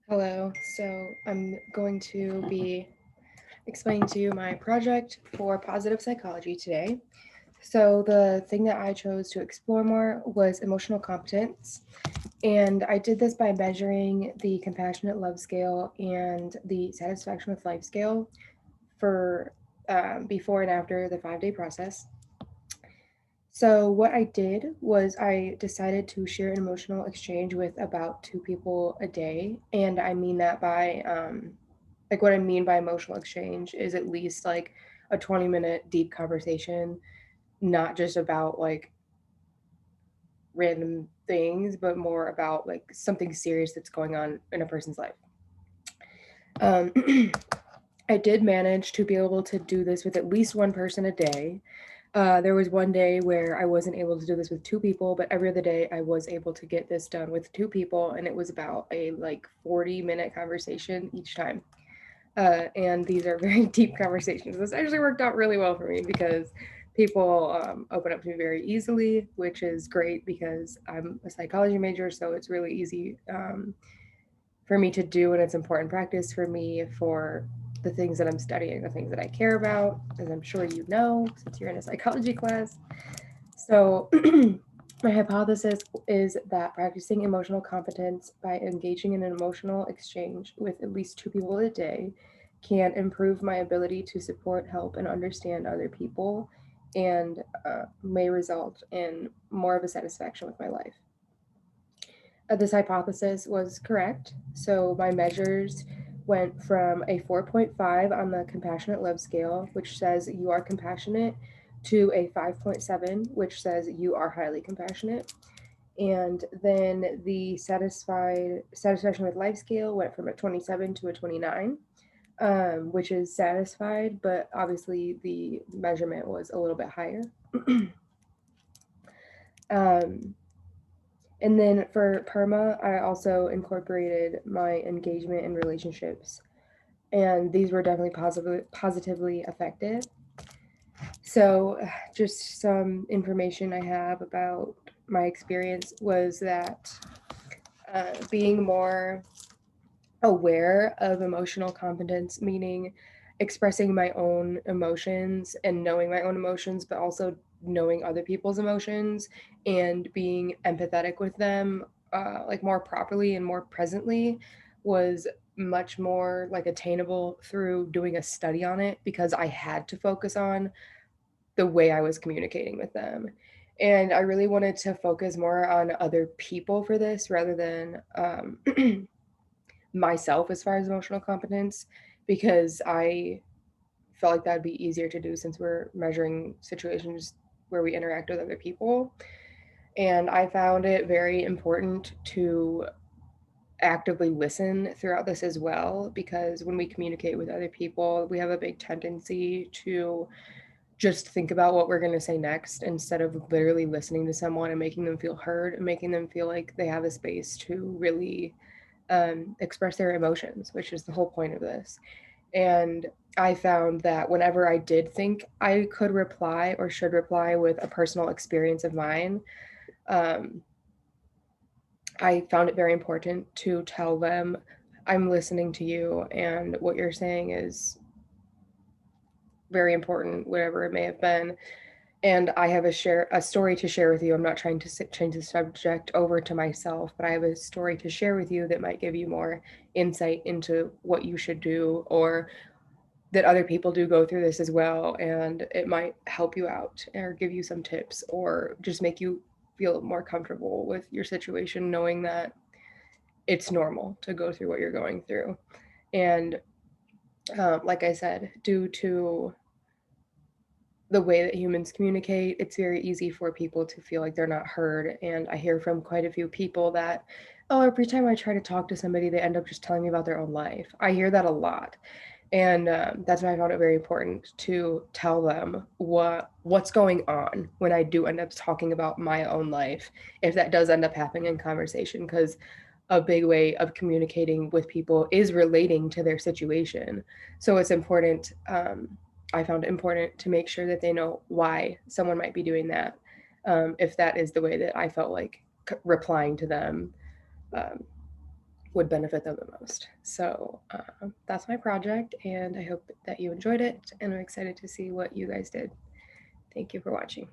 Hello, so I'm going to be explaining to you my project for positive psychology today. So, the thing that I chose to explore more was emotional competence, and I did this by measuring the compassionate love scale and the satisfaction with life scale for before and after the 5 day process. So, what I did was I decided to share an emotional exchange with about two people a day. And I mean that by, like, what I mean by emotional exchange is at least like a 20-minute deep conversation, not just about like random things, but more about like something serious that's going on in a person's life. Um, I did manage to be able to do this with at least one person a day. There was one day where I wasn't able to do this with two people, but every other day I was able to get this done with two people, and it was about a like 40-minute conversation each time. And these are very deep conversations. This actually worked out really well for me because people open up to me very easily, which is great because I'm a psychology major, so it's really easy for me to do, and it's important practice for me for the things that I'm studying, the things that I care about, as I'm sure you know since you're in a psychology class. So, my hypothesis is that practicing emotional competence by engaging in an emotional exchange with at least two people a day can improve my ability to support, help, and understand other people, and may result in more of a satisfaction with my life. This hypothesis was correct. So my measures went from a 4.5 on the compassionate love scale, which says you are compassionate, to a 5.7, which says you are highly compassionate. And then the satisfaction with life scale went from a 27 to a 29, which is satisfied, but obviously the measurement was a little bit higher. um, And then for PERMA, I also incorporated my engagement in relationships, and these were definitely positively affected. So, just some information I have about my experience was that being more aware of emotional competence, meaning expressing my own emotions and knowing my own emotions, but also knowing other people's emotions and being empathetic with them, like more properly and more presently, was much more like attainable through doing a study on it because I had to focus on the way I was communicating with them. And I really wanted to focus more on other people for this rather than myself as far as emotional competence because I felt like that'd be easier to do since we're measuring situations where we interact with other people. And I found it very important to actively listen throughout this as well because when we communicate with other people, we have a big tendency to just think about what we're going to say next instead of literally listening to someone and making them feel heard and making them feel like they have a space to really express their emotions, which is the whole point of this. And I found that whenever I did think I could reply or should reply with a personal experience of mine, um, I found it very important to tell them, I'm listening to you, and what you're saying is very important, whatever it may have been. And I have a story to share with you. I'm not trying to change the subject over to myself, but I have a story to share with you that might give you more insight into what you should do or that other people do go through this as well, and it might help you out or give you some tips or just make you feel more comfortable with your situation knowing that it's normal to go through what you're going through. And like I said, due to the way that humans communicate, it's very easy for people to feel like they're not heard. And I hear from quite a few people that, oh, every time I try to talk to somebody, they end up just telling me about their own life. I hear that a lot. And that's why I found it very important to tell them what's going on when I do end up talking about my own life, if that does end up happening in conversation, because a big way of communicating with people is relating to their situation. So it's important. I found it important to make sure that they know why someone might be doing that, if that is the way that I felt like replying to them. Um, would benefit them the most. So that's my project, and I hope that you enjoyed it, and I'm excited to see what you guys did. Thank you for watching.